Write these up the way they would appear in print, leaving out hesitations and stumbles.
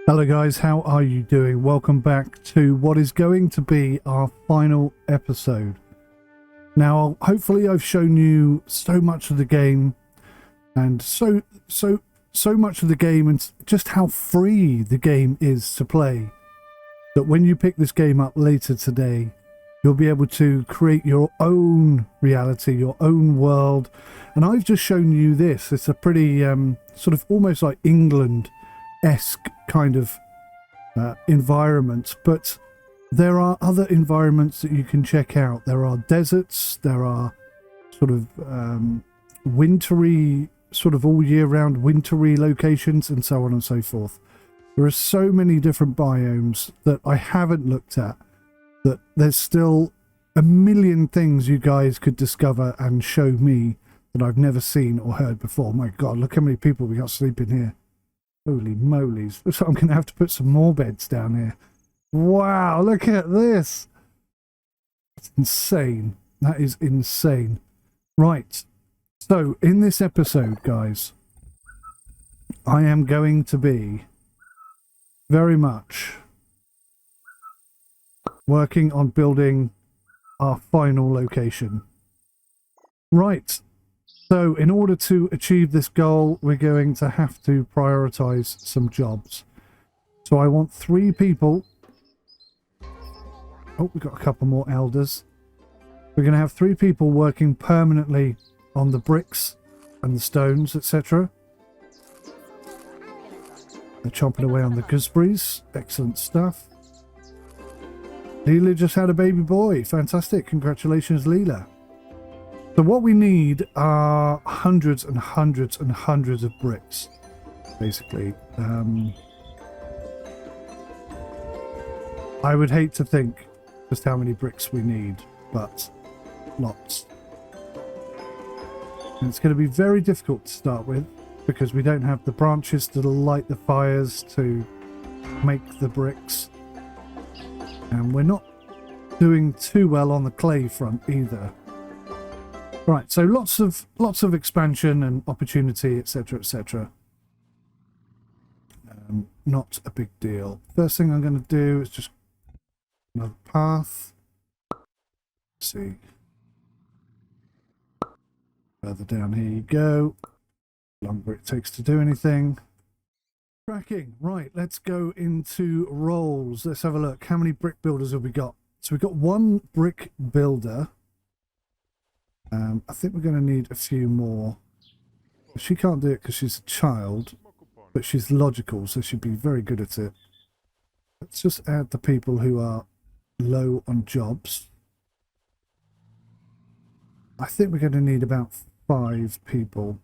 Hello guys, how are you doing? Welcome back to what is going to be our final episode. Now, hopefully I've shown you so much of the game and so much of the game and just how free the game is to play, that when you pick this game up later today, you'll be able to create your own reality, your own world. And I've just shown you this. It's a pretty sort of almost like England-esque kind of environment, but there are other environments that you can check out. There are deserts, there are sort of wintry, sort of all year round wintry locations, and so on and so forth. There are so many different biomes that I haven't looked at, that there's still a million things you guys could discover and show me that I've never seen or heard before. My god, look how many people we got sleeping here. Holy moly's. Looks like I'm going to have to put some more beds down here. Wow, look at this. That's insane. That is insane. Right. So, in this episode, guys, I am going to be very much working on building our final location. Right. So in order to achieve this goal, we're going to have to prioritize some jobs. So I want 3 people. Oh, we've got a couple more elders. We're going to have 3 people working permanently on the bricks and the stones, etc. They're chomping away on the gooseberries. Excellent stuff. Leela just had a baby boy. Fantastic. Congratulations, Leela. So what we need are hundreds and hundreds and hundreds of bricks, basically. I would hate to think just how many bricks we need, but lots. And it's going to be very difficult to start with, because we don't have the branches to light the fires to make the bricks. And we're not doing too well on the clay front either. Right, so lots of expansion and opportunity, etc., etc. Not a big deal. First thing I'm going to do is just another path. Let's see. Further down here you go. Longer it takes to do anything. Cracking. Right, let's go into roles. Let's have a look. How many brick builders have we got? So we've got 1 brick builder. I think we're going to need a few more. She can't do it because she's a child, but she's logical, so she'd be very good at it. Let's just add the people who are low on jobs. I think we're going to need about 5 people.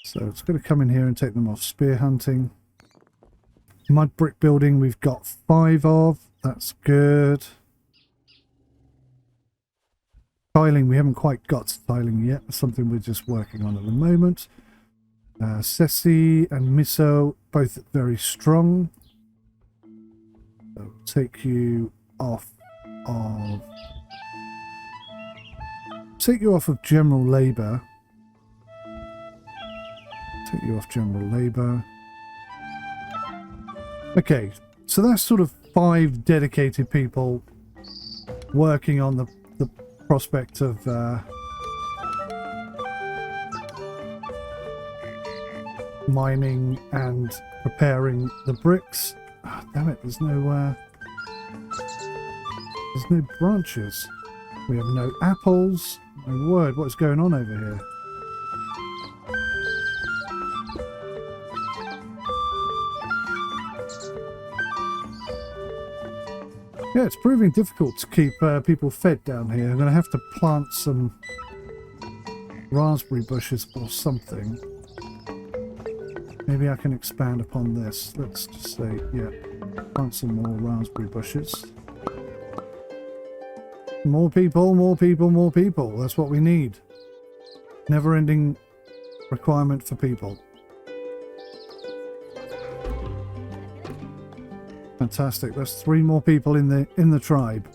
So it's going to come in here and take them off spear hunting. Mud brick building we've got 5 of. That's good. Tiling, we haven't quite got to tiling yet. That's something we're just working on at the moment. Ceci and Miso, both very strong. So take you off of... Take you off of general labour. Take you off general labour. Okay, so that's sort of 5 dedicated people working on the prospect of mining and preparing the bricks. Oh, damn it, there's no branches. We have no apples. My word, what's going on over here? Yeah, it's proving difficult to keep people fed down here. I'm going to have to plant some raspberry bushes or something. Maybe I can expand upon this. Let's just say, yeah, plant some more raspberry bushes. More people, more people, more people. That's what we need. Never-ending requirement for people. Fantastic. That's 3 more people in the tribe,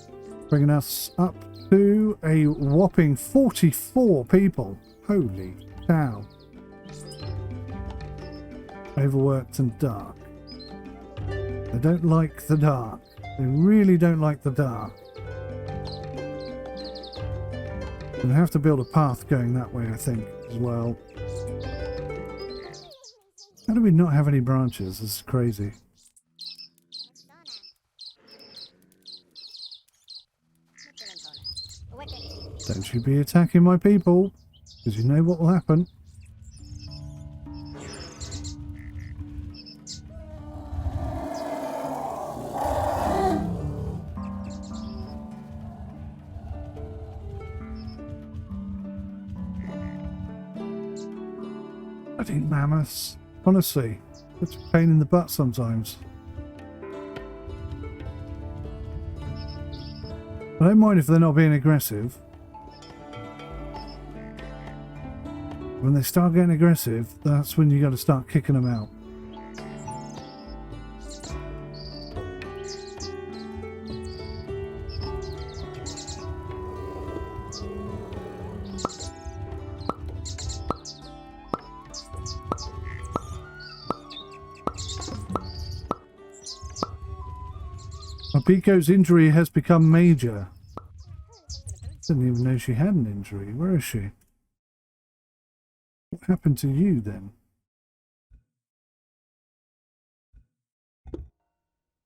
bringing us up to a whopping 44 people. Holy cow! Overworked and dark. They don't like the dark. They really don't like the dark. We have to build a path going that way, I think, as well. How do we not have any branches? This is crazy. Don't you be attacking my people, because you know what will happen. Bloody mammoths. Honestly, it's a pain in the butt sometimes. I don't mind if they're not being aggressive. When they start getting aggressive, that's when you got to start kicking them out. Biko's injury has become major. Didn't even know she had an injury. Where is she? What happened to you then?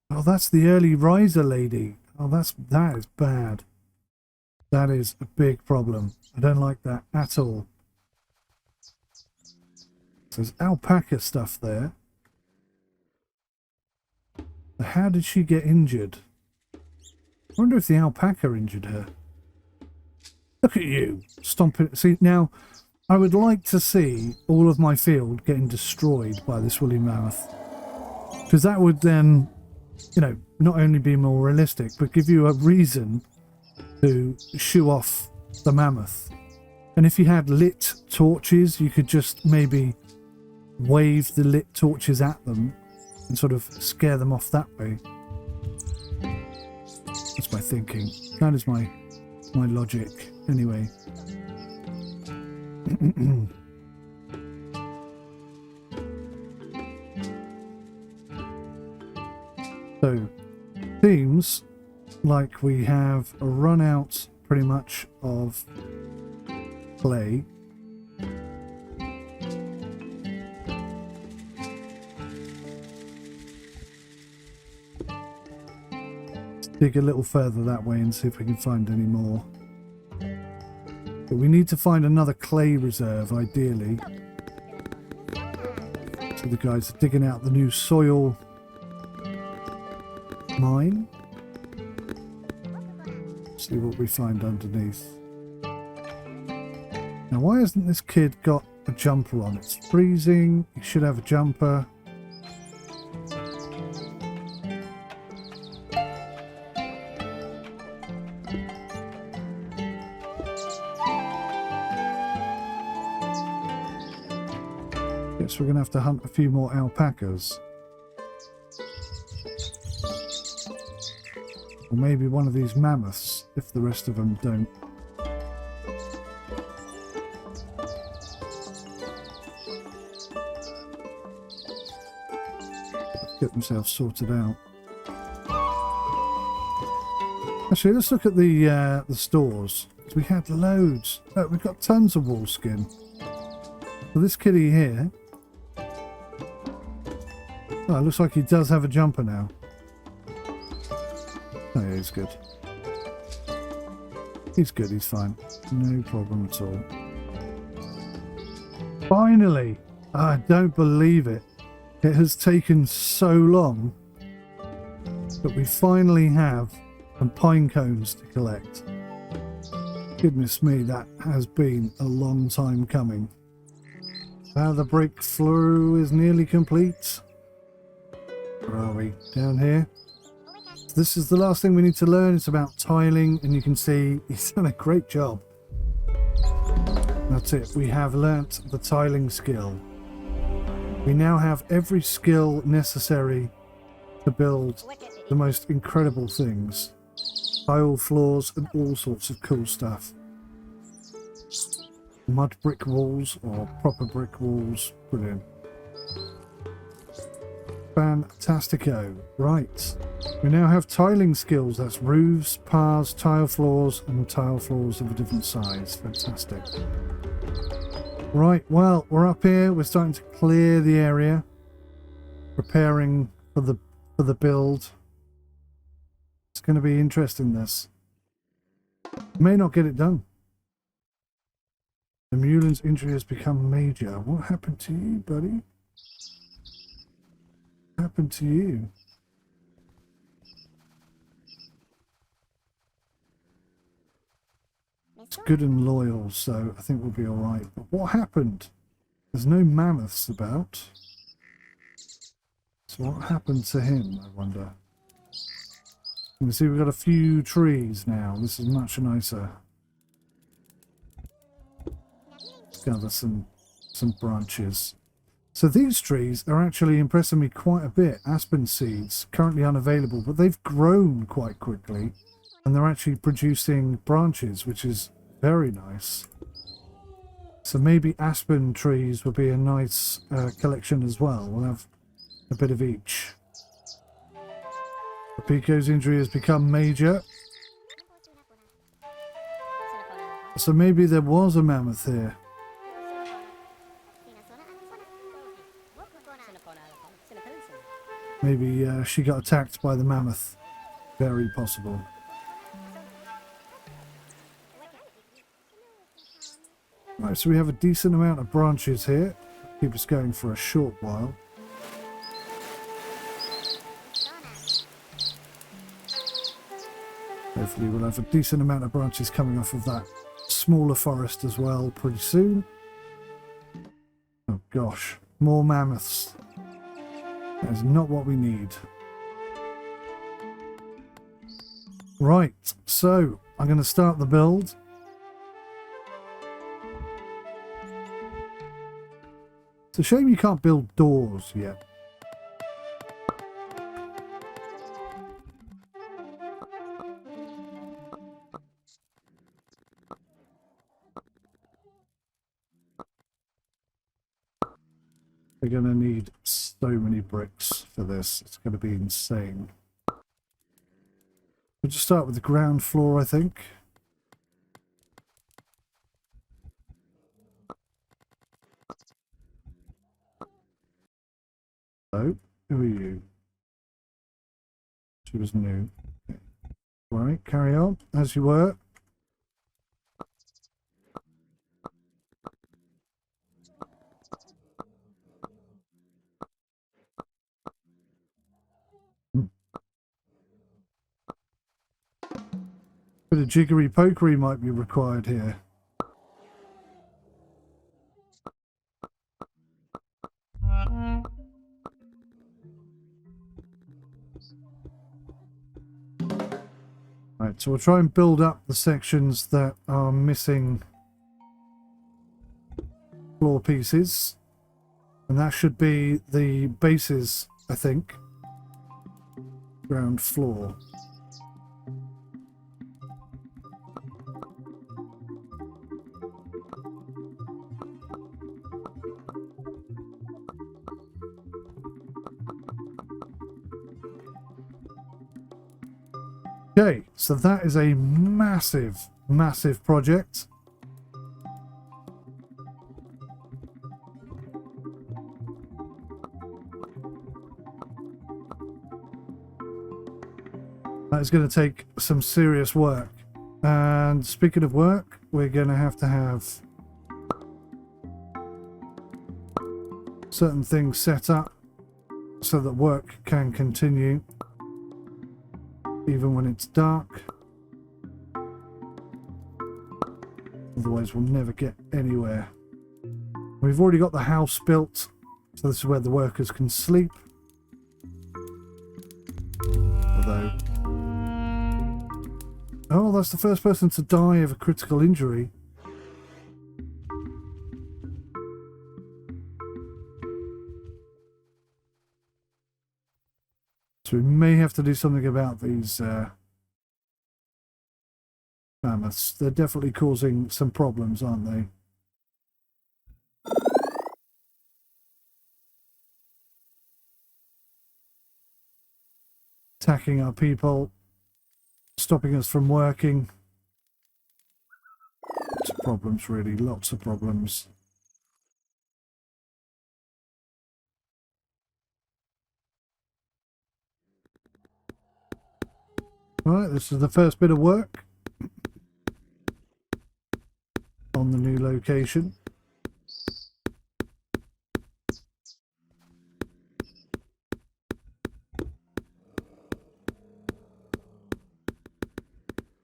Oh, that's the early riser lady. Oh, that is bad. That is a big problem. I don't like that at all. There's alpaca stuff there. How did she get injured? I wonder if the alpaca injured her. Look at you, stomping. See, now, I would like to see all of my field getting destroyed by this woolly mammoth. Because that would then, you know, not only be more realistic, but give you a reason to shoo off the mammoth. And if you had lit torches, you could just maybe wave the lit torches at them and sort of scare them off that way. That's my thinking. That is my logic. Anyway. So, seems like we have run out pretty much of clay. Dig a little further that way and see if we can find any more. But we need to find another clay reserve, ideally. So the guys are digging out the new soil mine. See what we find underneath. Now, why hasn't this kid got a jumper on? It's freezing. He should have a jumper. We're going to have to hunt a few more alpacas. Or maybe one of these mammoths, if the rest of them don't. Get themselves sorted out. Actually, let's look at the stores. We had loads. Look, we've got tons of wool skin. So this kitty here. Oh, it looks like he does have a jumper now. Oh, yeah, he's good. He's good, he's fine. No problem at all. Finally! I don't believe it. It has taken so long. But we finally have some pine cones to collect. Goodness me, that has been a long time coming. Now the breakthrough is nearly complete. Where are we? Down here. This is the last thing we need to learn. It's about tiling, and you can see he's done a great job. That's it. We have learnt the tiling skill. We now have every skill necessary to build the most incredible things. Tile floors and all sorts of cool stuff. Mud brick walls or proper brick walls. Brilliant. Fantastico. Right. We now have tiling skills. That's roofs, paths, tile floors, and tile floors of a different size. Fantastic. Right, well, we're up here. We're starting to clear the area. Preparing for the build. It's going to be interesting, this. May not get it done. The Mulin's injury has become major. What happened to you, buddy? What happened to you? It's good and loyal, so I think we'll be alright. But what happened? There's no mammoths about. So what happened to him, I wonder? You can see we've got a few trees now. This is much nicer. Gather some branches. So these trees are actually impressing me quite a bit. Aspen seeds, currently unavailable, but they've grown quite quickly. And they're actually producing branches, which is very nice. So maybe aspen trees would be a nice collection as well. We'll have a bit of each. The Pico's injury has become major. So maybe there was a mammoth here. Maybe she got attacked by the mammoth. Very possible. Right, so we have a decent amount of branches here. Keep us going for a short while. Hopefully we'll have a decent amount of branches coming off of that smaller forest as well pretty soon. Oh gosh, more mammoths. That is not what we need. Right, so I'm going to start the build. It's a shame you can't build doors yet. We're going to need so many bricks for this. It's going to be insane. We'll just start with the ground floor, I think. So, who are you? She was new. Okay. Right, carry on as you were. Bit of jiggery pokery might be required here. Right, so we'll try and build up the sections that are missing floor pieces. And that should be the bases, I think. Ground floor. Okay, so that is a massive, massive project. That is going to take some serious work. And speaking of work, we're going to have certain things set up so that work can continue even when it's dark. Otherwise we'll never get anywhere. We've already got the house built, so this is where the workers can sleep. Although, oh, that's the first person to die of a critical injury. So we may have to do something about these mammoths. They're definitely causing some problems, aren't they? attacking our people, stopping us from working. Lots of problems, really, lots of problems. Right, this is the first bit of work on the new location.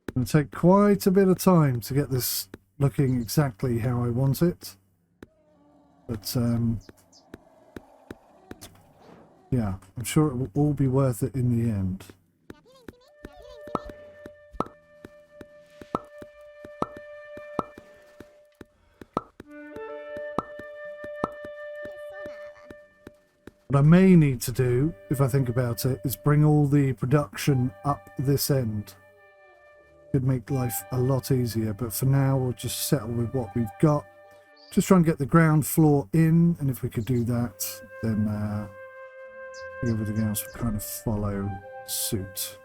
It'll take quite a bit of time to get this looking exactly how I want it. But, yeah, I'm sure it will all be worth it in the end. What I may need to do, if I think about it, is bring all the production up this end. Could make life a lot easier, but for now we'll just settle with what we've got. Just try and get the ground floor in, and if we could do that, then everything else will kind of follow suit.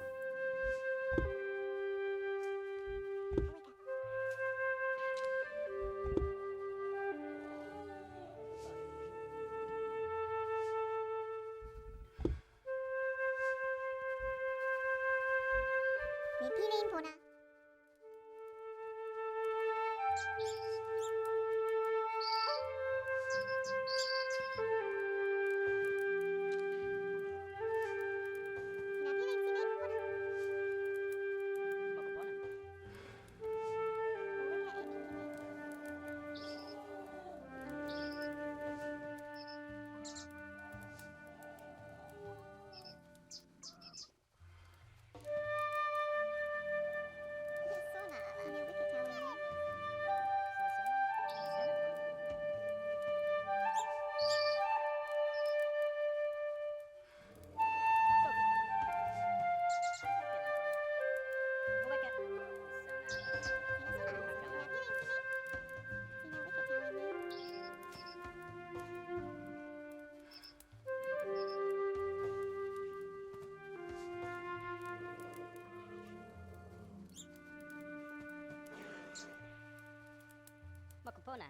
Makupona.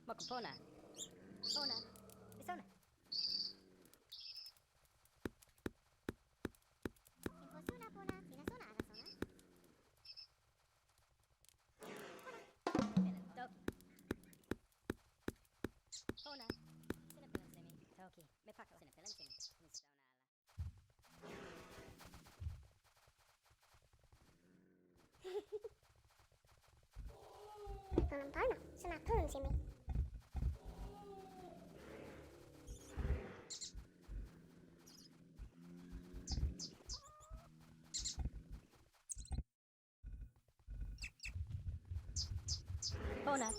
Ona. Isona. Ona.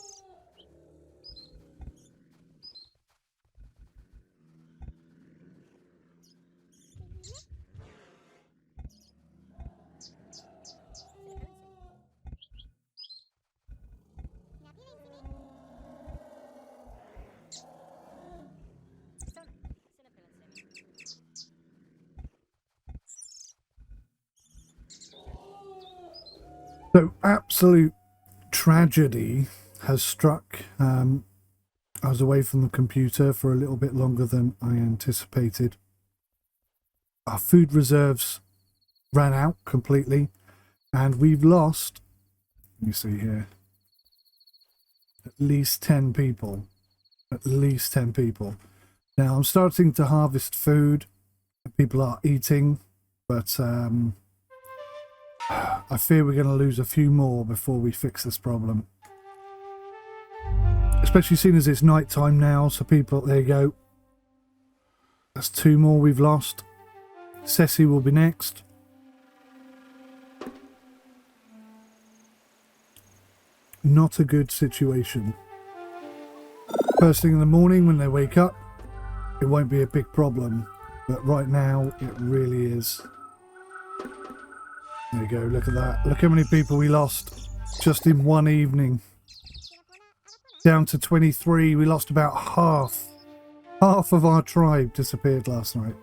So absolute tragedy has struck. I was away from the computer for a little bit longer than I anticipated. Our food reserves ran out completely, and we've lost, let me see here, at least 10 people. At least 10 people. Now I'm starting to harvest food. People are eating, but I fear we're going to lose a few more before we fix this problem. Especially seeing as it's night time now, so people, there you go. That's 2 more we've lost. Ceci will be next. Not a good situation. First thing in the morning when they wake up, it won't be a big problem. But right now, it really is. There you go, look at that. Look how many people we lost just in one evening. Down to 23, we lost about half. Half of our tribe disappeared last night.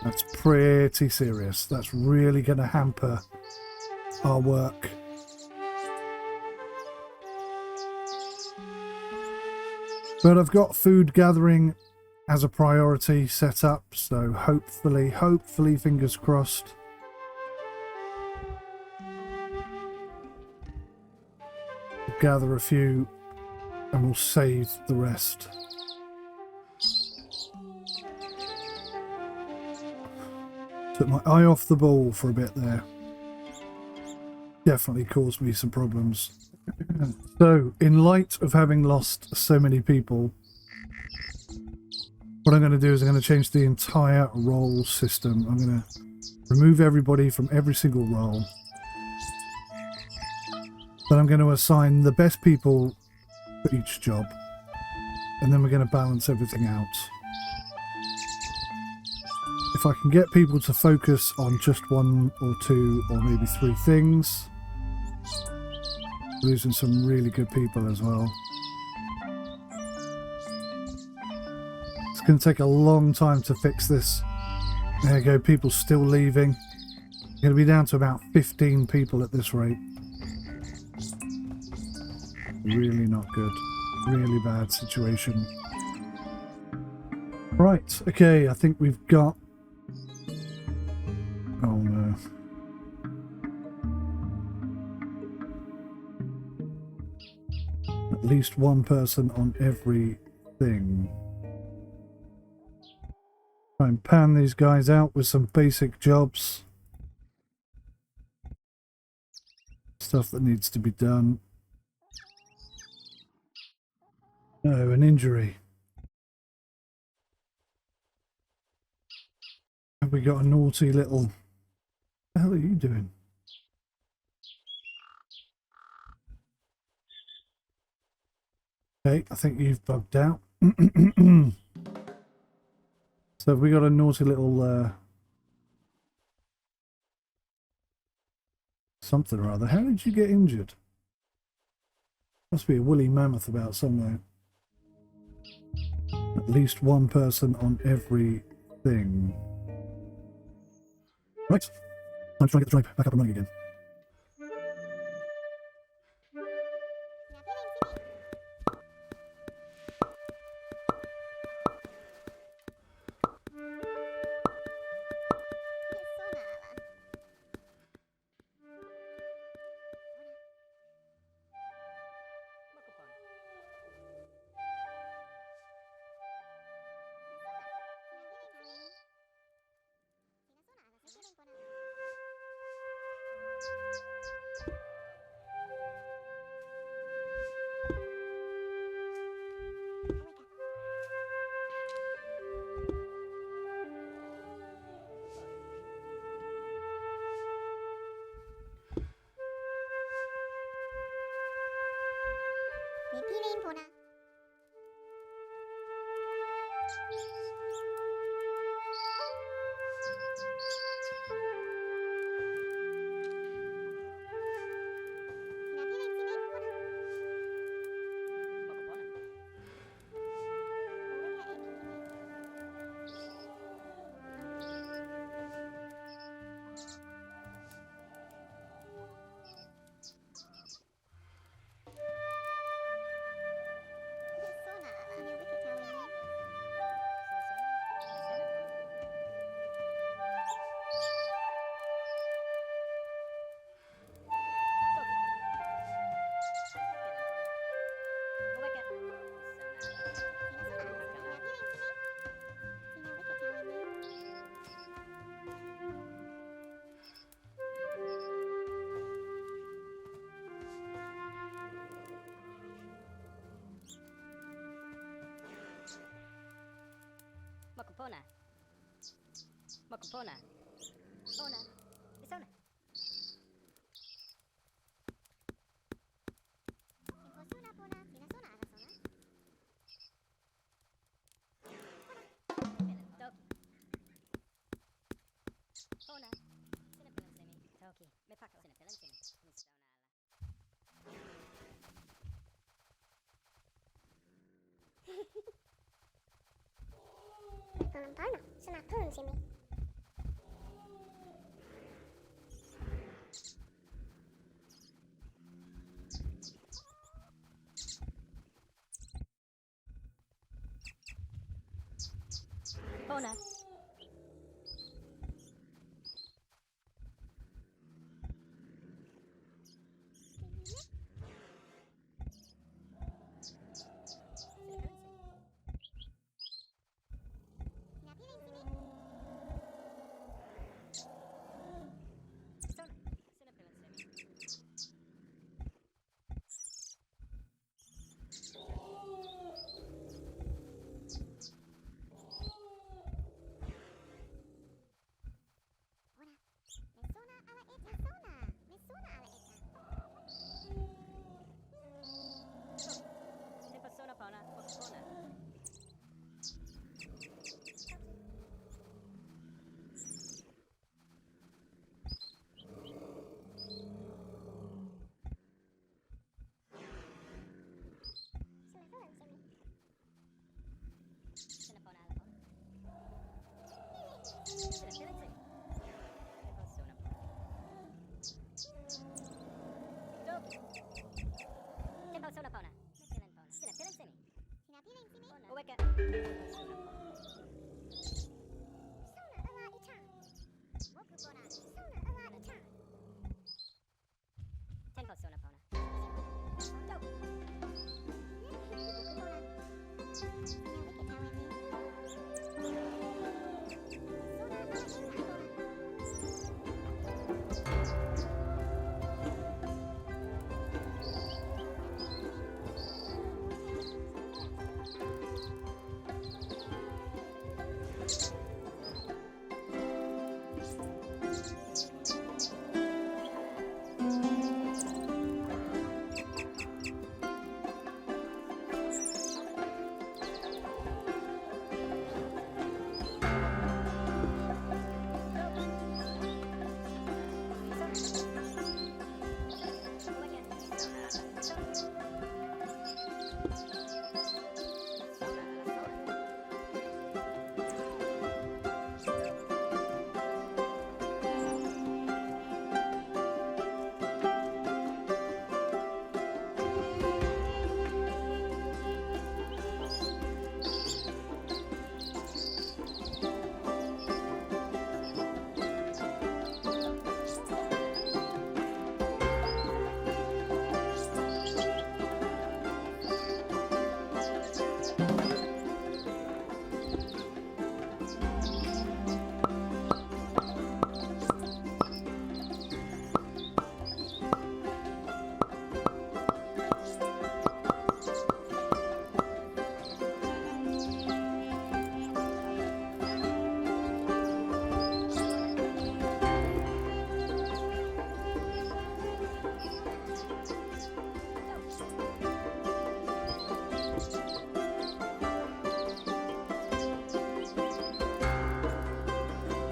That's pretty serious. That's really going to hamper our work. But I've got food gathering as a priority set up, so hopefully, fingers crossed, we'll gather a few and we'll save the rest. Took my eye off the ball for a bit there. Definitely caused me some problems. So, in light of having lost so many people, what I'm going to do is I'm going to change the entire role system. I'm going to remove everybody from every single role. Then I'm going to assign the best people for each job. And then we're going to balance everything out. If I can get people to focus on just one or two or maybe three things. Losing some really good people as well. It's going to take a long time to fix this. There you go, people still leaving. Going to be down to about 15 people at this rate. Really not good. Really bad situation. Right, okay, I think we've got... Oh no. At least one person on every thing. Try and pan these guys out with some basic jobs. Stuff that needs to be done. Oh, an injury. Have we got a naughty little... What the hell are you doing? Okay, I think you've bugged out. So have we got a naughty little something or other. How did you get injured? Must be a woolly mammoth about somewhere. At least one person on every thing. Right. Time to try and get the drive back up and running again. Makupona. Makupona. Ona. Isona. Infosuna pona. Sinasona agasona. Toki. Ona. Sinapilansimi. Toki. Me paka sinapilansimi. Mistona ala. Tolong sini. Pona.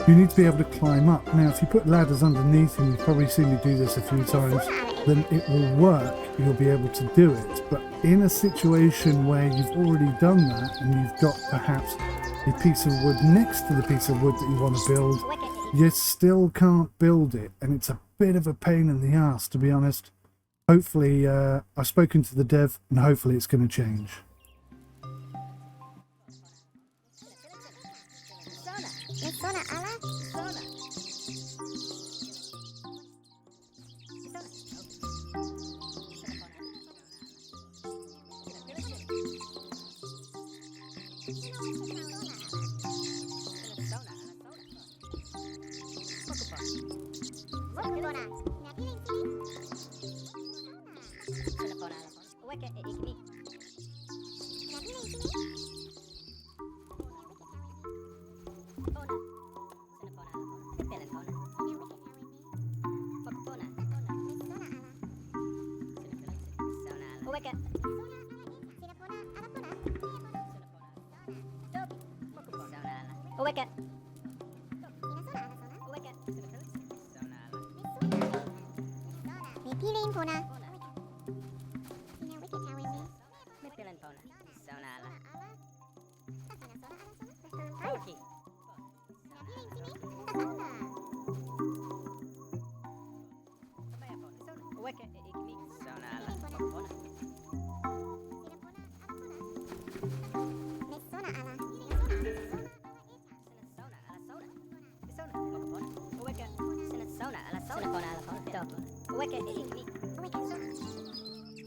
You need to be able to climb up. Now, if you put ladders underneath, and you've probably seen me do this a few times, then it will work. You'll be able to do it. But in a situation where you've already done that, and you've got perhaps a piece of wood next to the piece of wood that you want to build, you still can't build it. And it's a bit of a pain in the ass, to be honest. Hopefully, I've spoken to the dev, and hopefully it's going to change.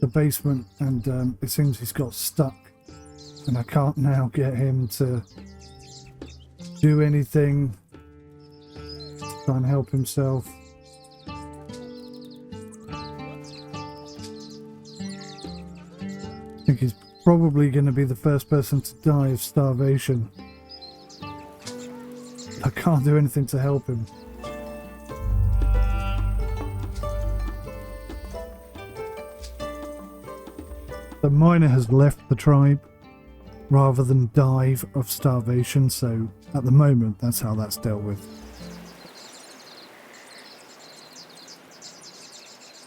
the basement, and it seems he's got stuck, and I can't now get him to do anything, try and help himself. I think he's probably going to be the first person to die of starvation. I can't do anything to help him. The miner has left the tribe rather than die of starvation, so at the moment that's how that's dealt with.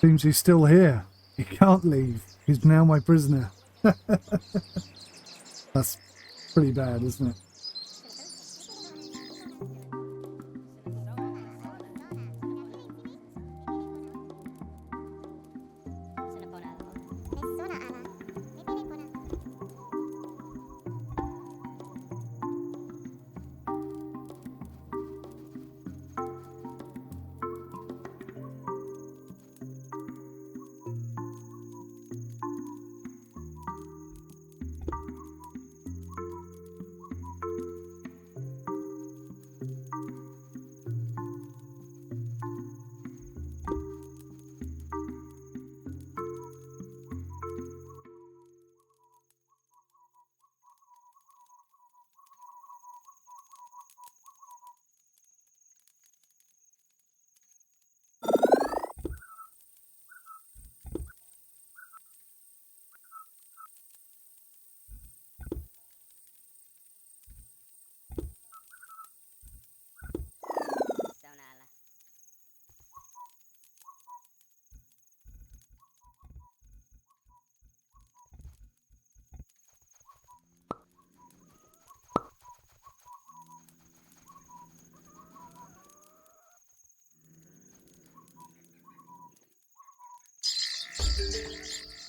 Seems he's still here. He can't leave. He's now my prisoner. That's pretty bad, isn't it?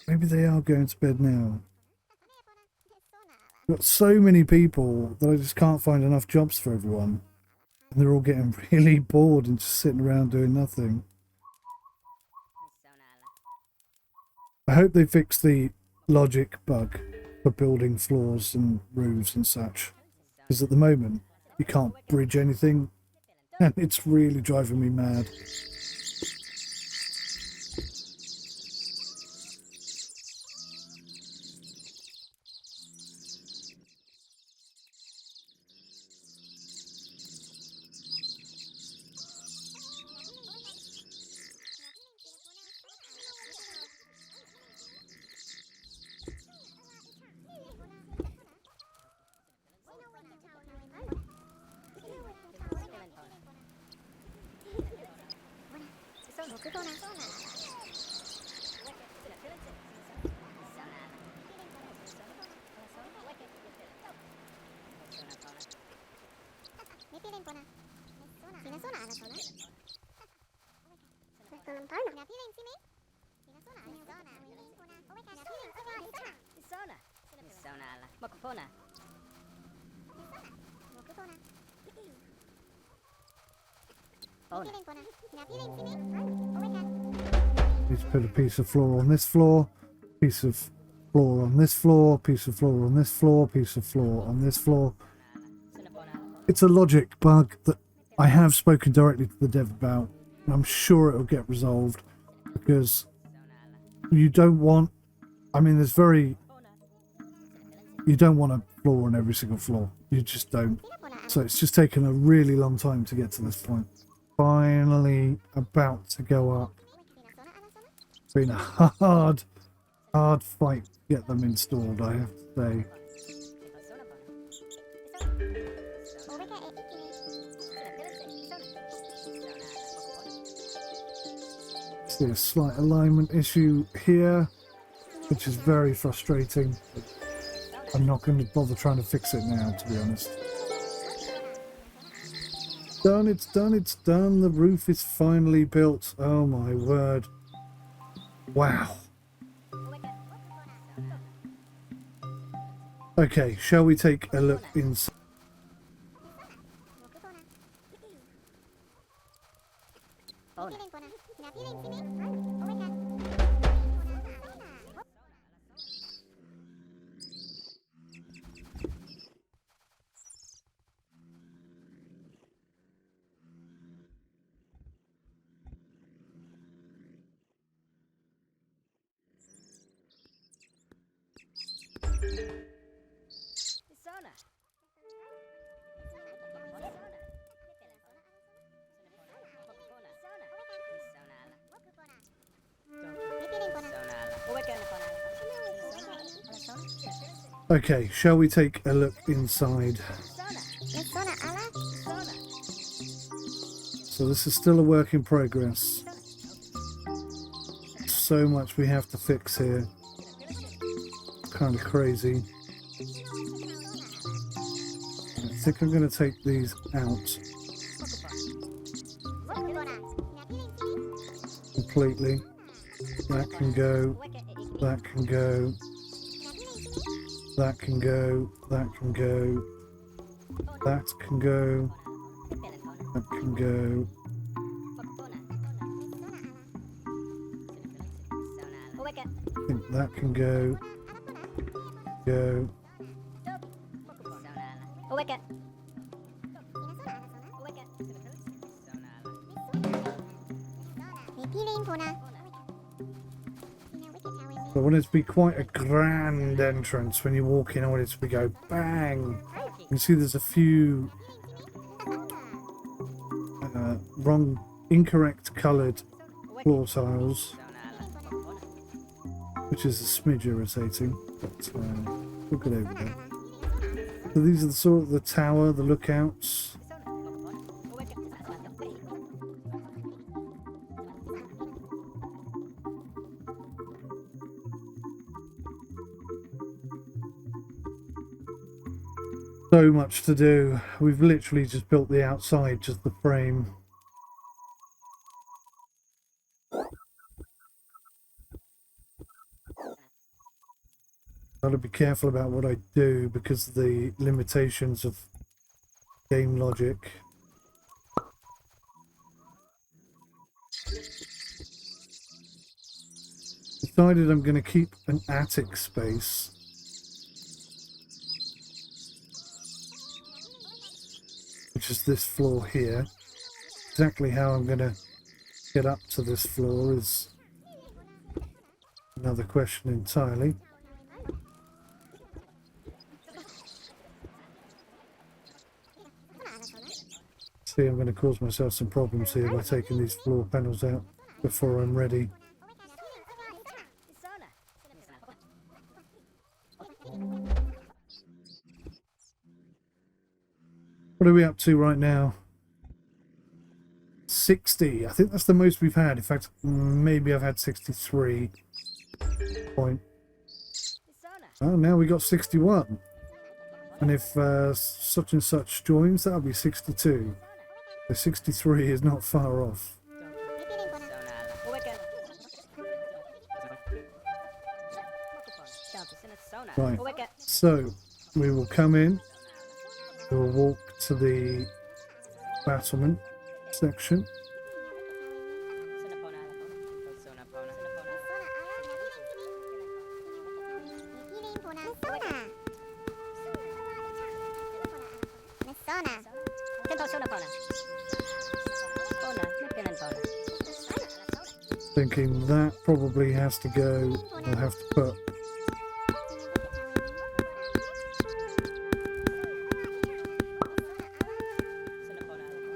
Maybe they are going to bed now. I've got so many people that I just can't find enough jobs for everyone. And they're all getting really bored and just sitting around doing nothing. I hope they fix the logic bug for building floors and roofs and such. Because at the moment, you can't bridge anything. And it's really driving me mad. Need to put a piece of floor on this floor, piece of floor on this floor, piece of floor on this floor, piece of floor on this floor. It's a logic bug that I have spoken directly to the dev about. I'm sure it'll get resolved because you don't want, I mean, you don't want a floor on every single floor. You just don't. So it's just taken a really long time to get to this point. Finally about to go up. It's been a hard fight to get them installed, I have to say. See a slight alignment issue here, which is very frustrating. I'm not going to bother trying to fix it now, to be honest. Done, it's done, it's done. The roof is finally built. Oh my word. Wow. Okay, shall we take a look inside? Okay, shall we take a look inside? So this is still a work in progress. So much we have to fix here. Kind of crazy. I think I'm going to take these out completely. That can go. That can go. That can go. That can go. That can go. That can go. I think that can go. Go. I want it to be quite a grand entrance. When you walk in, I want it to go bang. You can see there's a few incorrect coloured floor tiles, which is a smidge irritating, but we'll get over that. So these are the sort of the tower, the lookouts. So much to do. We've literally just built the outside, just the frame. Gotta be careful about what I do because of the limitations of game logic. Decided I'm going to keep an attic space. Which is this floor here. Exactly how I'm going to get up to this floor is another question entirely. See, I'm going to cause myself some problems here by taking these floor panels out before I'm ready. What are we up to right now? 60. I think that's the most we've had. In fact, maybe I've had 63. Point. Oh, now we got 61. And if such and such joins, that'll be 62. So 63 is not far off. Right. So we will come in. We'll walk to the battlement section. Thinking that probably has to go. I'll have to put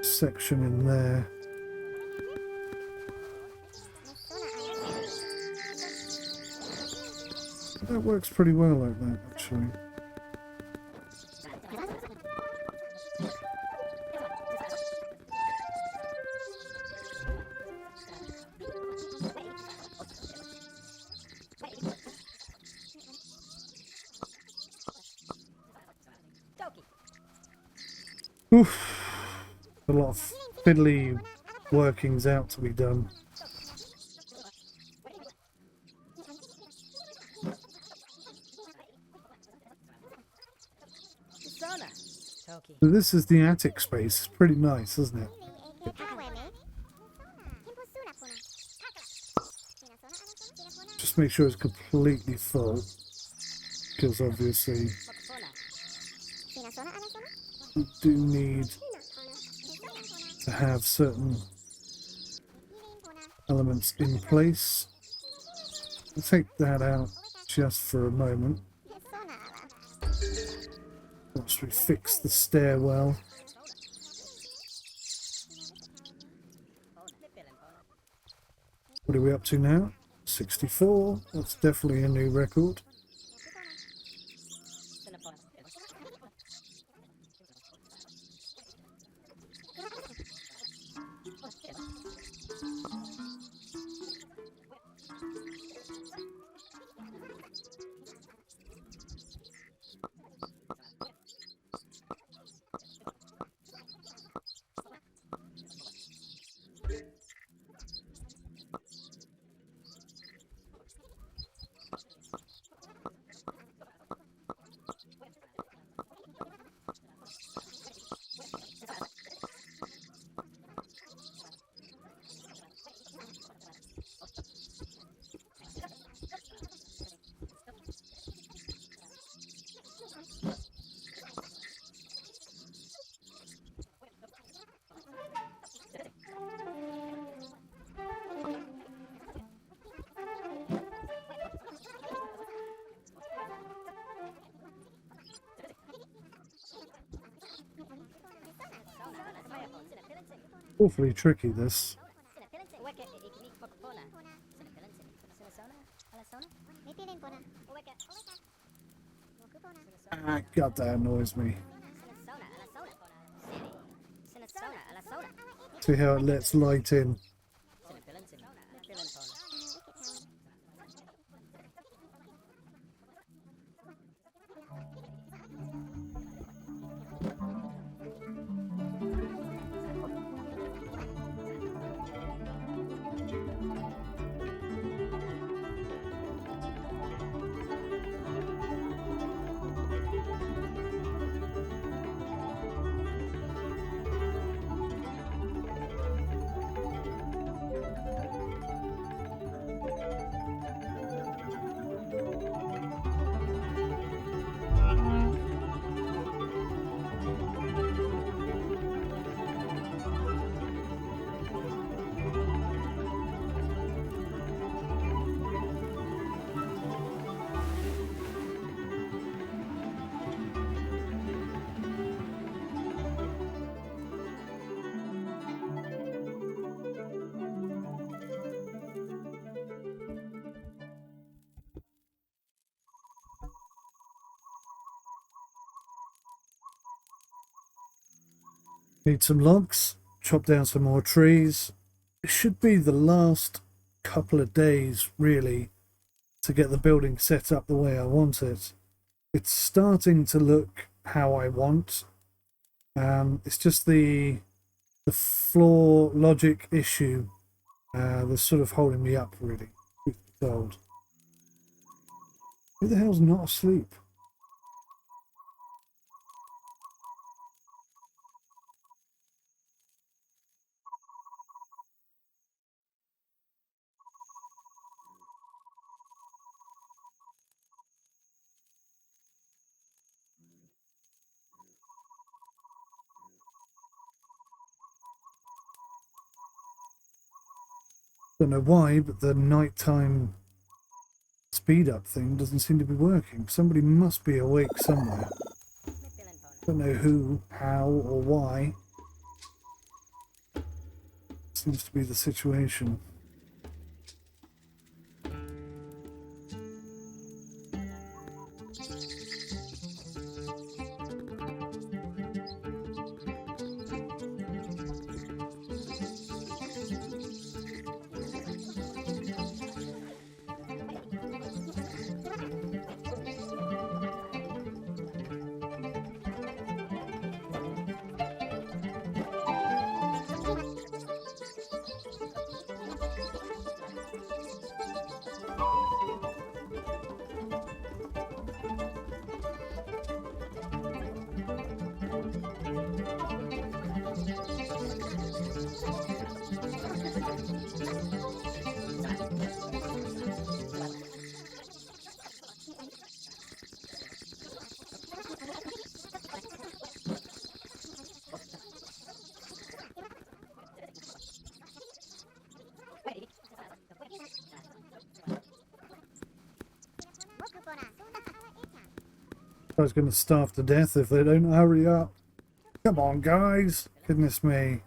section in there. That works pretty well like that, actually. Oof. A lot of fiddly workings out to be done. So this is the attic space. It's pretty nice, isn't it? Just make sure it's completely full, because obviously we do need to have certain elements in place. I'll take that out just for a moment. Once we fix the stairwell. What are we up to now? 64. That's definitely a new record. Awfully tricky, this. Ah, God, that annoys me. See how it lets light in. Need some logs, chop down some more trees. It should be the last couple of days, really, to get the building set up the way I want it. It's starting to look how I want. It's just the floor logic issue that's sort of holding me up, really. Truth be told. Who the hell's not asleep? Don't know why, but the nighttime speed up thing doesn't seem to be working. Somebody must be awake somewhere. Don't know who, how, or why. Seems to be the situation. guy's going to starve to death if they don't hurry up. Come on, guys. Goodness me.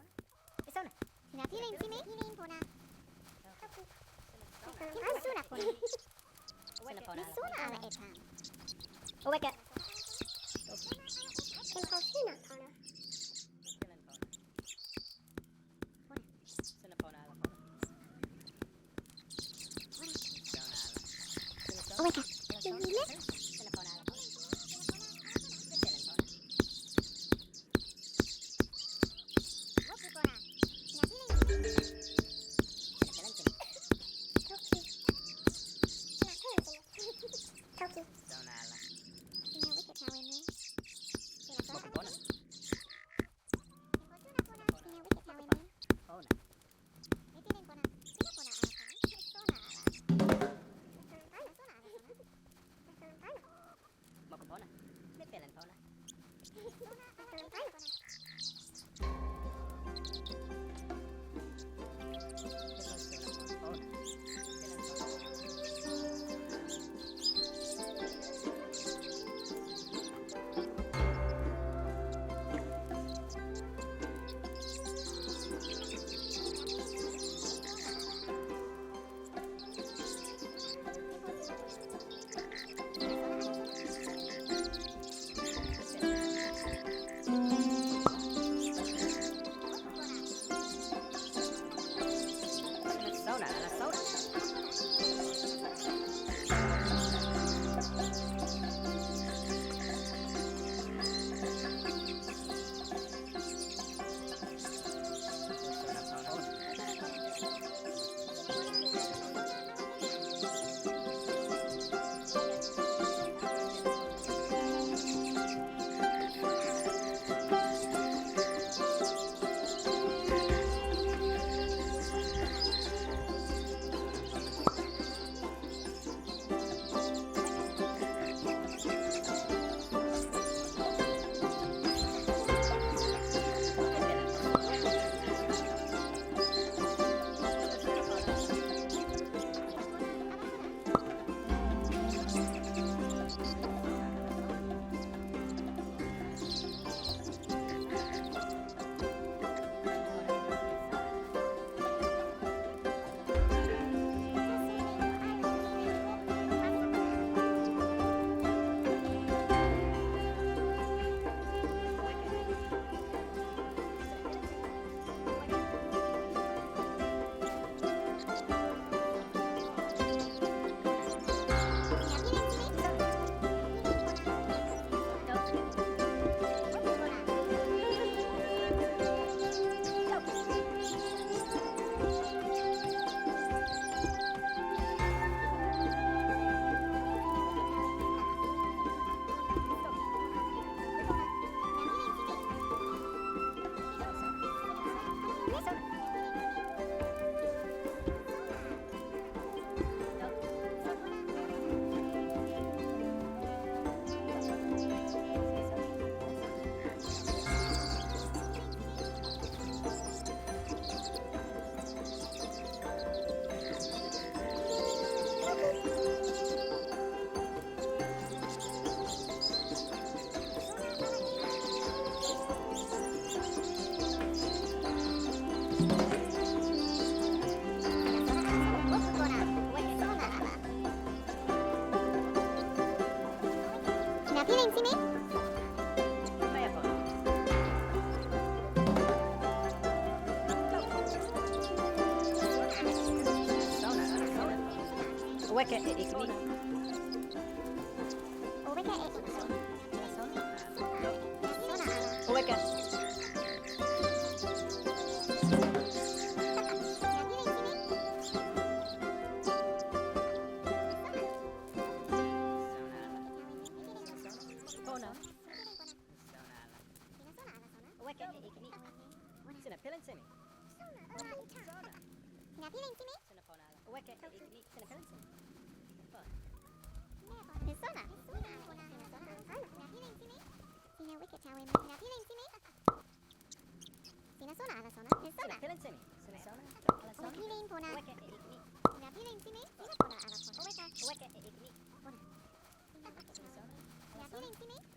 Sini.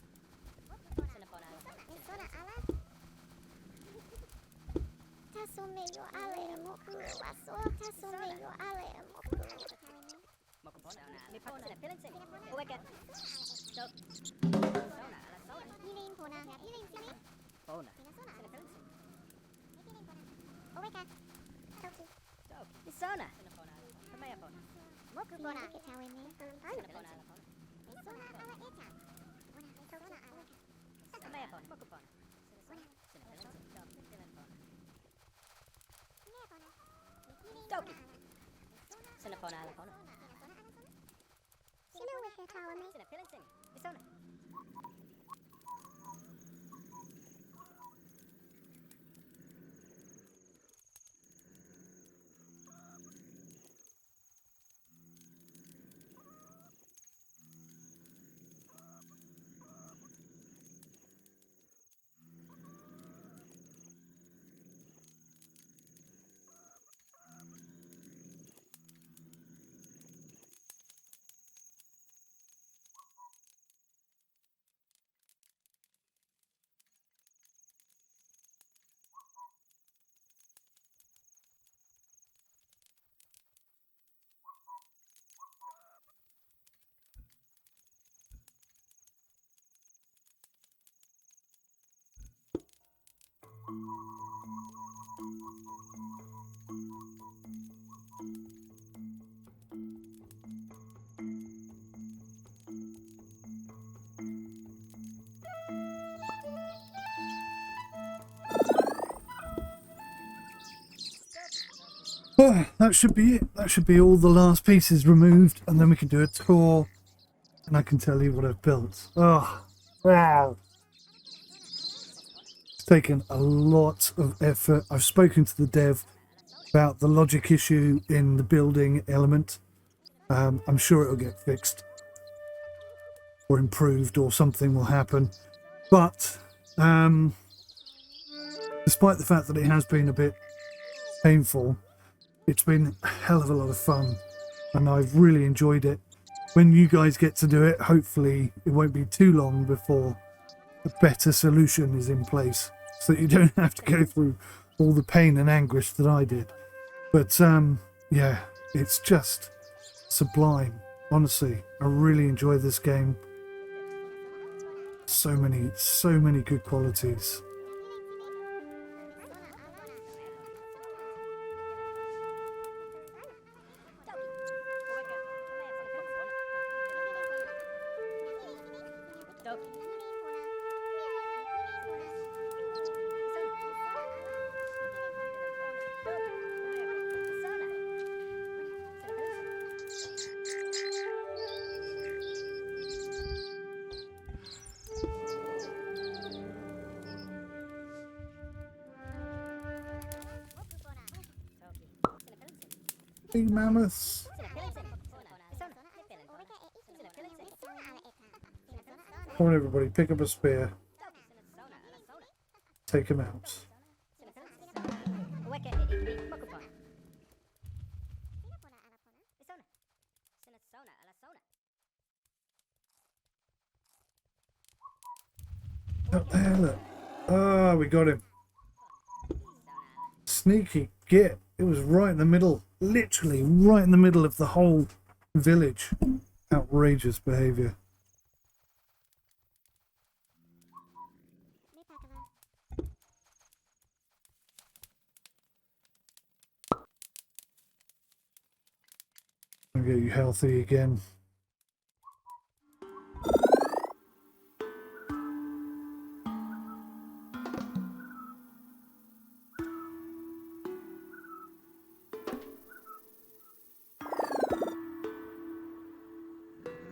Oh, that should be it. That should be all the last pieces removed, and then we can do a tour, and I can tell you what I've built. Oh, wow. It's taken a lot of effort. I've spoken to the dev about the logic issue in the building element. I'm sure it'll get fixed or improved, or something will happen. But despite the fact that it has been a bit painful, it's been a hell of a lot of fun, and I've really enjoyed it. When you guys get to do it, hopefully it won't be too long before a better solution is in place, so that you don't have to go through all the pain and anguish that I did. But yeah, it's just sublime. Honestly, I really enjoy this game. So many good qualities. Big mammoths. Come on, everybody, pick up a spear. Take him out. Up there, look. Ah, we got him. Sneaky git. It was right in the middle. Literally right in the middle of the whole village. Outrageous behavior. I'll get you healthy again.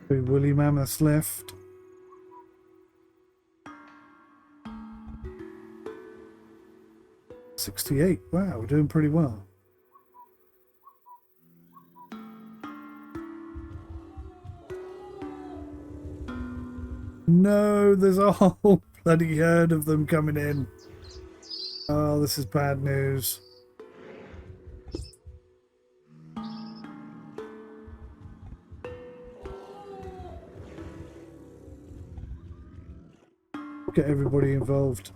Two woolly mammoths left. $68. Wow, we're doing pretty well. No, there's a whole bloody herd of them coming in. Oh, this is bad news. Get everybody involved.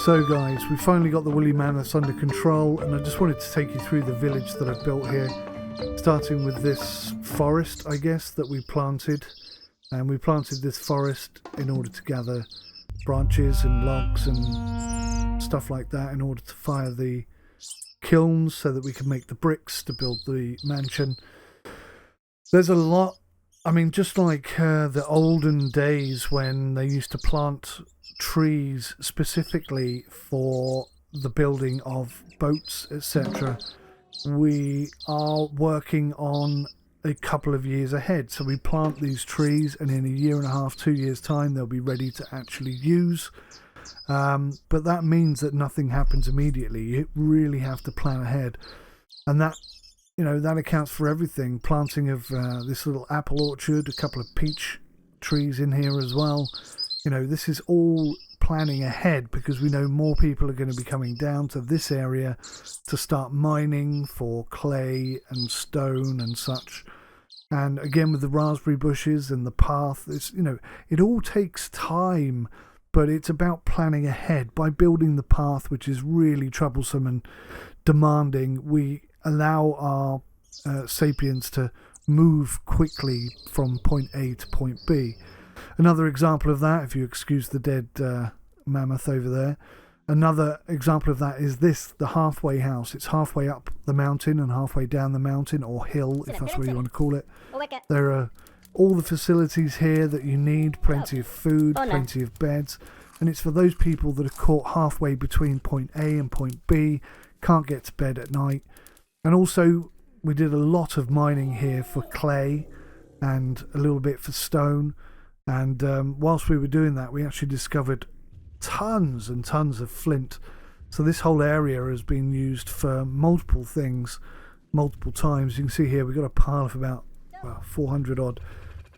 So guys, we finally got the woolly mammoths under control, and I just wanted to take you through the village that I've built here, starting with this forest, I guess, that we planted. And we planted this forest in order to gather branches and logs and stuff like that in order to fire the kilns so that we can make the bricks to build the mansion. There's a lot, I mean, just like the olden days when they used to plant trees specifically for the building of boats, etc. We are working on a couple of years ahead. So we plant these trees, and in a year and a half, 2 years time, they'll be ready to actually use. But that means that nothing happens immediately. You really have to plan ahead, and that, you know, that accounts for everything. Planting of this little apple orchard, a couple of peach trees in here as well. You know, this is all planning ahead because we know more people are going to be coming down to this area to start mining for clay and stone and such. And again, with the raspberry bushes and the path, it's, you know, it all takes time, but it's about planning ahead. By building the path, which is really troublesome and demanding, we allow our sapiens to move quickly from point A to point B. Another example of that, if you excuse the dead mammoth over there, another example of that is this, the halfway house. It's halfway up the mountain and halfway down the mountain, or hill, if that's what you want to call it. There are all the facilities here that you need, plenty of food, plenty of beds, and it's for those people that are caught halfway between point A and point B, can't get to bed at night. And also, we did a lot of mining here for clay and a little bit for stone. And whilst we were doing that, we actually discovered tons and tons of flint. So this whole area has been used for multiple things, multiple times. You can see here we've got a pile of about 400 odd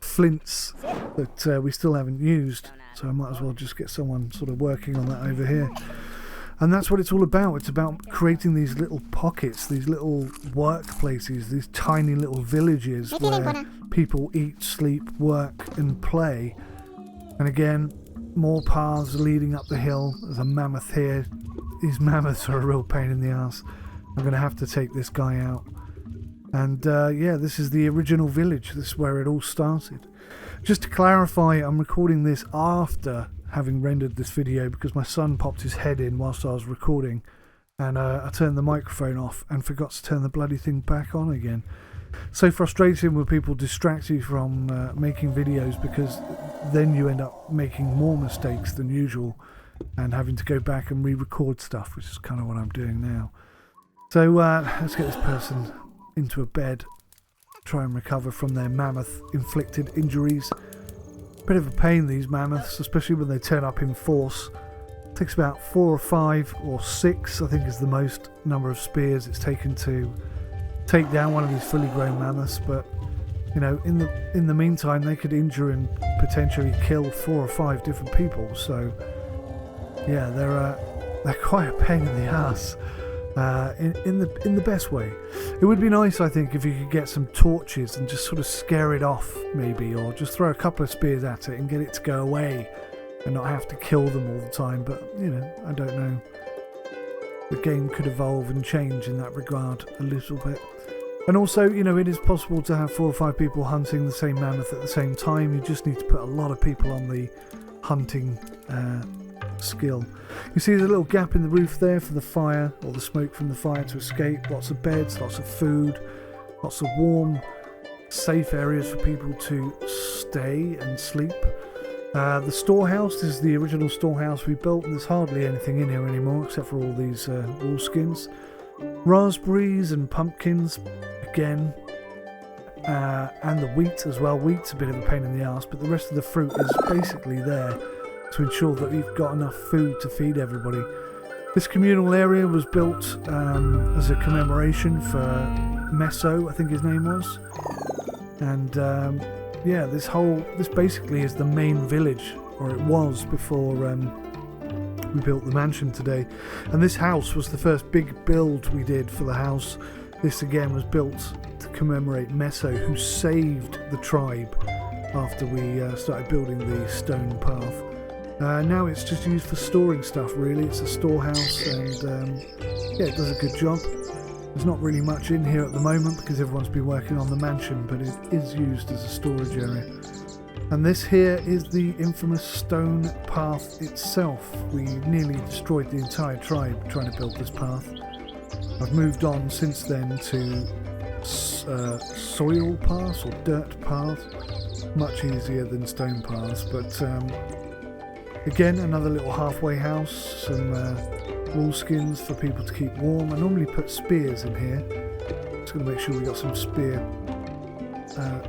flints that we still haven't used. So I might as well just get someone sort of working on that over here. And that's what it's all about. It's about creating these little pockets, these little workplaces, these tiny little villages where people eat, sleep, work and play. And again, more paths leading up the hill. There's a mammoth here. These mammoths are a real pain in the ass. I'm going to have to take this guy out. And yeah, this is the original village. This is where it all started. Just to clarify, I'm recording this after having rendered this video because my son popped his head in whilst I was recording, and I turned the microphone off and forgot to turn the bloody thing back on again. So frustrating when people distract you from making videos, because then you end up making more mistakes than usual and having to go back and re-record stuff, which is kind of what I'm doing now. So let's get this person into a bed, try and recover from their mammoth inflicted injuries. Bit of a pain, these mammoths, especially when they turn up in force. It takes about 4 or 5 or 6, I think, is the most number of spears it's taken to take down one of these fully grown mammoths. But you know, in the meantime, they could injure and potentially kill 4 or 5 different people. So yeah, they're quite a pain in the ass. In the best way. It would be nice, I think, if you could get some torches and just sort of scare it off, maybe, or just throw a couple of spears at it and get it to go away and not have to kill them all the time. But you know, I don't know. The game could evolve and change in that regard a little bit. And also, you know, it is possible to have 4 or 5 people hunting the same mammoth at the same time. You just need to put a lot of people on the hunting skill. You see there's a little gap in the roof there for the fire, or the smoke from the fire to escape. Lots of beds, lots of food, lots of warm, safe areas for people to stay and sleep. The storehouse, this is the original storehouse we built, and there's hardly anything in here anymore except for all these wool skins. Raspberries and pumpkins again, and the wheat as well. Wheat's a bit of a pain in the arse, but the rest of the fruit is basically there to ensure that we've got enough food to feed everybody. This communal area was built as a commemoration for Meso, I think his name was. And yeah, this basically is the main village, or it was before we built the mansion today. And this house was the first big build we did for the house. This again was built to commemorate Meso, who saved the tribe after we started building the stone path. Now it's just used for storing stuff, really. It's a storehouse, and yeah, it does a good job. There's not really much in here at the moment because everyone's been working on the mansion, but it is used as a storage area. And this here is the infamous stone path itself. We nearly destroyed the entire tribe trying to build this path. I've moved on since then to soil paths or dirt paths. Much easier than stone paths, but again, another little halfway house, some wool skins for people to keep warm. I normally put spears in here. Just going to make sure we got some spear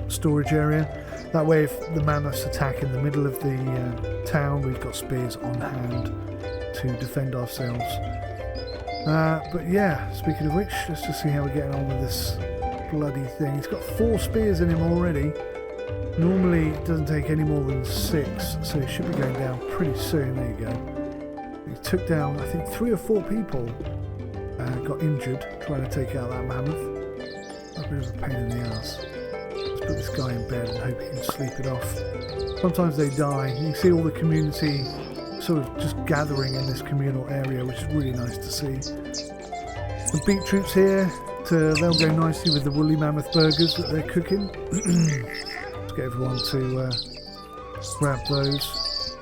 storage area. That way, if the mammoths attack in the middle of the town, we've got spears on hand to defend ourselves. But yeah, speaking of which, let's just see how we're getting on with this bloody thing. He's got 4 spears in him already. Normally it doesn't take any more than 6, so he should be going down pretty soon. There you go. He took down, I think, 3 or 4 people. Got injured trying to take out that mammoth. A bit of a pain in the ass. Let's put this guy in bed and hope he can sleep it off. Sometimes they die. You can see all the community sort of just gathering in this communal area, which is really nice to see. The beet troops here, they'll go nicely with the woolly mammoth burgers that they're cooking. Get everyone to grab those,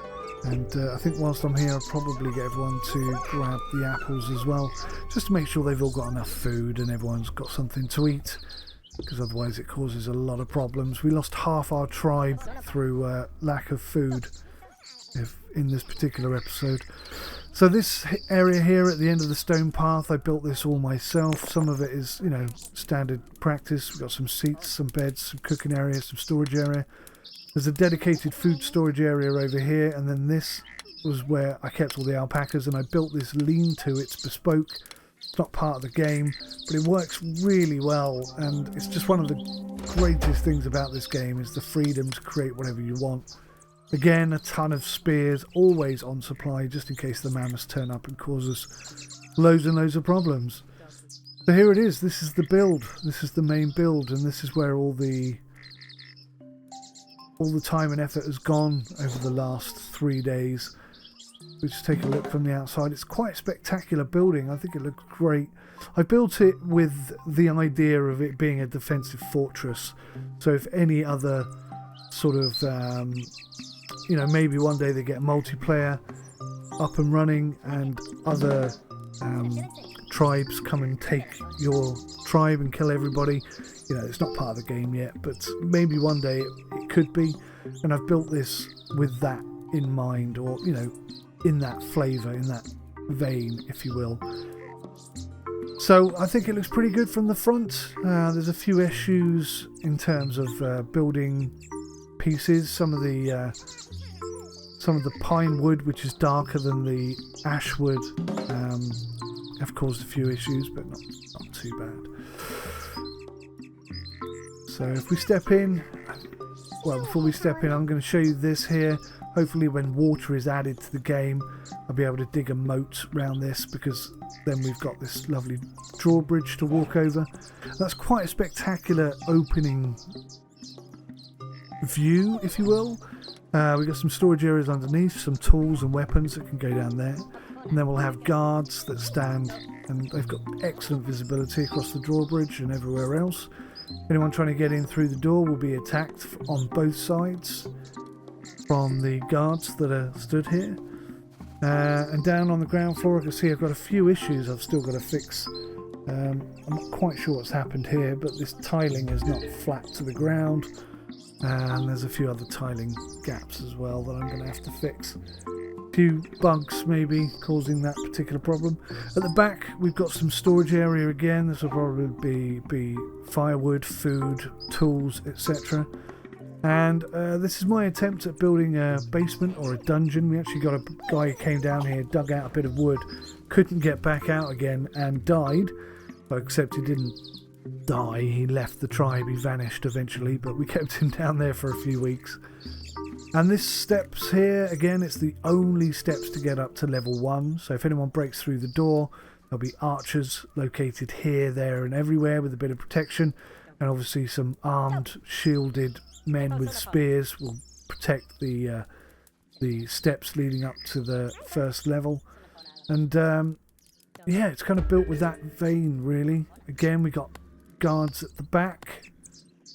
and I think whilst I'm here I'll probably get everyone to grab the apples as well, just to make sure they've all got enough food and everyone's got something to eat, because otherwise it causes a lot of problems. We lost half our tribe through lack of food in this particular episode. So this area here at the end of the stone path, I built this all myself. Some of it is, you know, standard practice. We've got some seats, some beds, some cooking area, some storage area. There's a dedicated food storage area over here, and then this was where I kept all the alpacas, and I built this lean-to. It's bespoke. It's not part of the game, but it works really well, and it's just one of the greatest things about this game is the freedom to create whatever you want. Again, a ton of spears, always on supply, just in case the mammoths turn up and cause us loads and loads of problems. So here it is. This is the build. This is the main build, and this is where all the time and effort has gone over the last 3 days. We just take a look from the outside. It's quite a spectacular building. I think it looks great. I built it with the idea of it being a defensive fortress. So if any other sort of you know, maybe one day they get multiplayer up and running and other tribes come and take your tribe and kill everybody. You know, it's not part of the game yet, but maybe one day it could be. And I've built this with that in mind, or, you know, in that flavour, in that vein, if you will. So I think it looks pretty good from the front. There's a few issues in terms of building pieces. Some of the pine wood, which is darker than the ash wood, have caused a few issues, but not too bad. So if we step in, well, before we step in, I'm going to show you this here. Hopefully when water is added to the game, I'll be able to dig a moat around this, because then we've got this lovely drawbridge to walk over. That's quite a spectacular opening view, if you will. We've got some storage areas underneath, some tools and weapons that can go down there, and then we'll have guards that stand, and they've got excellent visibility across the drawbridge and everywhere else. Anyone trying to get in through the door will be attacked on both sides from the guards that are stood here. And down on the ground floor, I can see I've got a few issues I've still got to fix. I'm not quite sure what's happened here, but this tiling is not flat to the ground. And there's a few other tiling gaps as well that I'm going to have to fix. A few bugs maybe causing that particular problem. At the back we've got some storage area again. This will probably be firewood, food, tools, etc. And this is my attempt at building a basement or a dungeon. We actually got a guy who came down here, dug out a bit of wood, couldn't get back out again and died. Except he didn't die, he left the tribe, he vanished eventually, but we kept him down there for a few weeks. And this steps here, again, it's the only steps to get up to level 1, so if anyone breaks through the door, there'll be archers located here, there and everywhere with a bit of protection, and obviously some armed, shielded men with spears will protect the the steps leading up to the first level. And yeah, it's kind of built with that vein, really. Again, we got guards at the back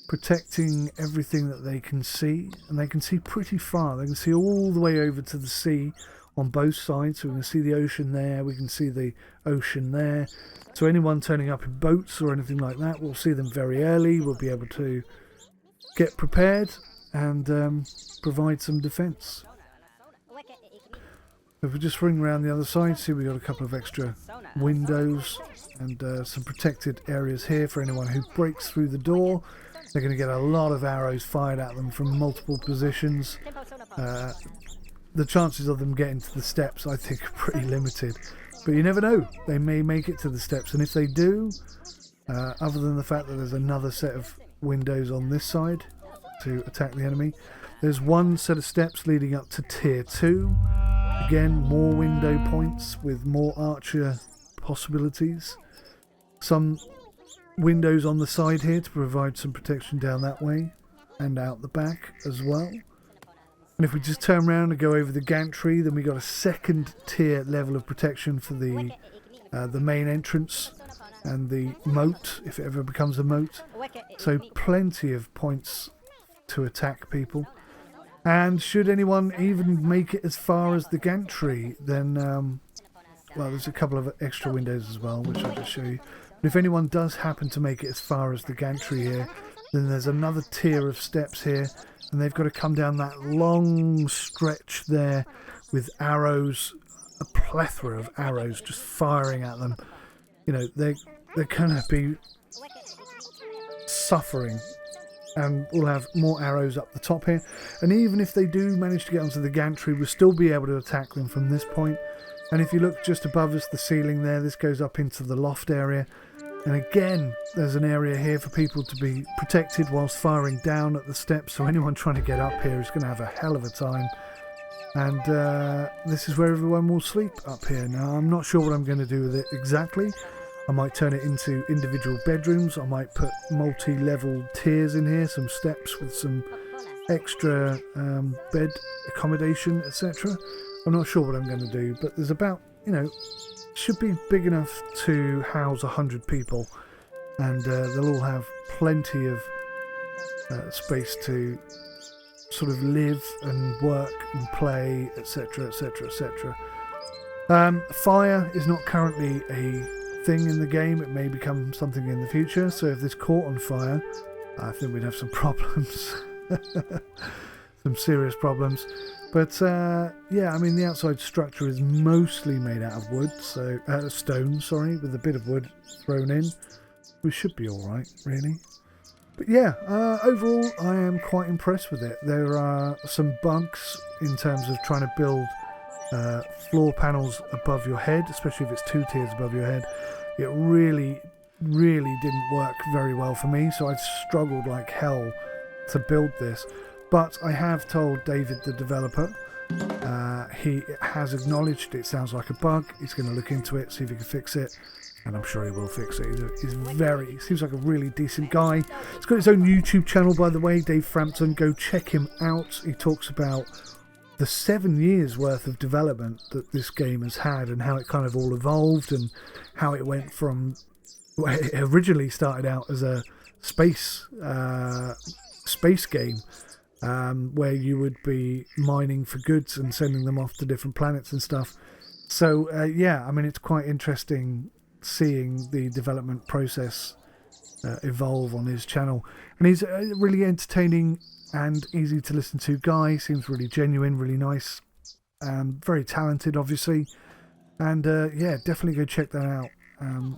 protecting everything that they can see, and they can see pretty far. They can see all the way over to the sea on both sides, so we can see the ocean there, we can see the ocean there. So anyone turning up in boats or anything like that, we'll see them very early. We'll be able to get prepared and provide some defence. If we just ring around the other side, see we got a couple of extra windows and some protected areas here for anyone who breaks through the door. They're going to get a lot of arrows fired at them from multiple positions. The chances of them getting to the steps, I think, are pretty limited. But you never know. They may make it to the steps. And if they do, other than the fact that there's another set of windows on this side to attack the enemy, there's one set of steps leading up to tier 2. Again, more window points with more archer possibilities. Some windows on the side here to provide some protection down that way and out the back as well. And if we just turn around and go over the gantry, then we got a second tier level of protection for the main entrance and the moat, if it ever becomes a moat. So plenty of points to attack people. And should anyone even make it as far as the gantry, then well, there's a couple of extra windows as well, which I'll just show you. But if anyone does happen to make it as far as the gantry here, then there's another tier of steps here, and they've got to come down that long stretch there with arrows, a plethora of arrows just firing at them. You know, they're going to be suffering, and we'll have more arrows up the top here. And even if they do manage to get onto the gantry, we'll still be able to attack them from this point. And if you look just above us, the ceiling there, this goes up into the loft area. And again, there's an area here for people to be protected whilst firing down at the steps. So anyone trying to get up here is going to have a hell of a time. And this is where everyone will sleep up here. Now, I'm not sure what I'm going to do with it exactly. I might turn it into individual bedrooms. I might put multi-level tiers in here, some steps with some extra bed accommodation, etc. I'm not sure what I'm going to do, but there's about, you know, should be big enough to house 100 people, and they'll all have plenty of space to sort of live and work and play, etc, etc, etc. Fire is not currently a thing in the game. It may become something in the future, so if this caught on fire, I think we'd have some problems. Some serious problems. But yeah, I mean, the outside structure is mostly made out of wood, so stone, sorry, with a bit of wood thrown in. We should be all right, really. But yeah, overall, I am quite impressed with it. There are some bugs in terms of trying to build floor panels above your head, especially if it's 2 tiers above your head. It really didn't work very well for me, so I struggled like hell to build this. But I have told David, the developer, he has acknowledged it sounds like a bug. He's going to look into it, see if he can fix it, and I'm sure he will fix it. He seems like a really decent guy. He's got his own YouTube channel, by the way, Dave Frampton. Go check him out. He talks about the 7 years worth of development that this game has had and how it kind of all evolved and how it went from, well, it originally started out as a space game. Where you would be mining for goods and sending them off to different planets and stuff. So yeah, I mean, it's quite interesting seeing the development process evolve on his channel. And he's a really entertaining and easy to listen to guy. Seems really genuine, really nice, very talented, obviously. And yeah, definitely go check that out.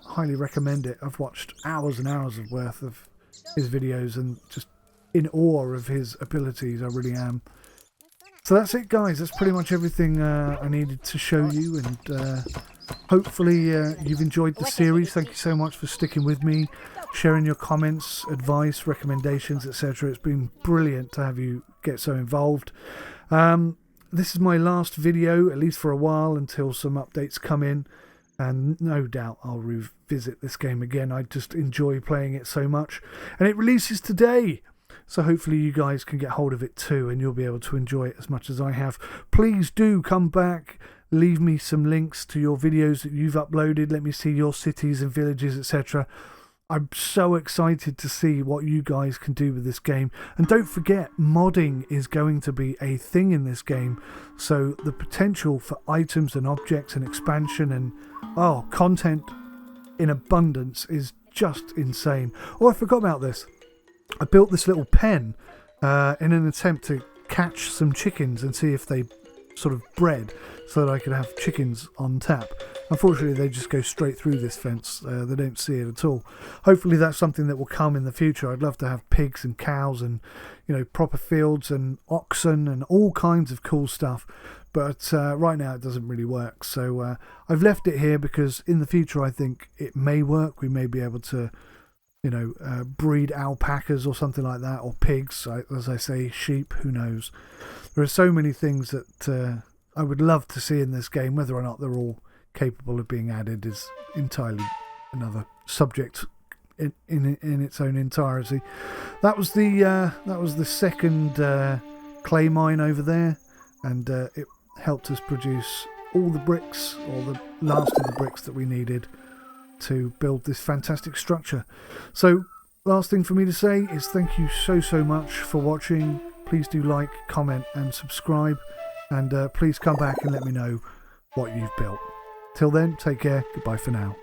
Highly recommend it. I've watched hours and hours of worth of his videos and just in awe of his abilities. I really am. So that's it, guys. That's pretty much everything I needed to show you, and hopefully you've enjoyed the series. Thank you so much for sticking with me, sharing your comments, advice, recommendations, etc. It's been brilliant to have you get so involved. This is my last video, at least for a while, until some updates come in, and no doubt I'll revisit this game again. I just enjoy playing it so much, and it releases today. So hopefully you guys can get hold of it too, and you'll be able to enjoy it as much as I have. Please do come back, leave me some links to your videos that you've uploaded. Let me see your cities and villages, etc. I'm so excited to see what you guys can do with this game. And don't forget, modding is going to be a thing in this game. So the potential for items and objects and expansion and content in abundance is just insane. Oh, I forgot about this. I built this little pen in an attempt to catch some chickens and see if they sort of bred, so that I could have chickens on tap. Unfortunately, they just go straight through this fence. They don't see it at all. Hopefully that's something that will come in the future. I'd love to have pigs and cows and, you know, proper fields and oxen and all kinds of cool stuff. But right now it doesn't really work. So I've left it here because in the future I think it may work. We may be able to, you know, breed alpacas or something like that, or pigs, as I say, sheep, who knows. There are so many things that I would love to see in this game. Whether or not they're all capable of being added is entirely another subject in its own entirety. That was the second clay mine over there, and it helped us produce all the bricks, or the last of the bricks that we needed to build this fantastic structure. So last thing for me to say is thank you so much for watching. Please do like, comment and subscribe, and please come back and let me know what you've built. Till then, take care. Goodbye for now.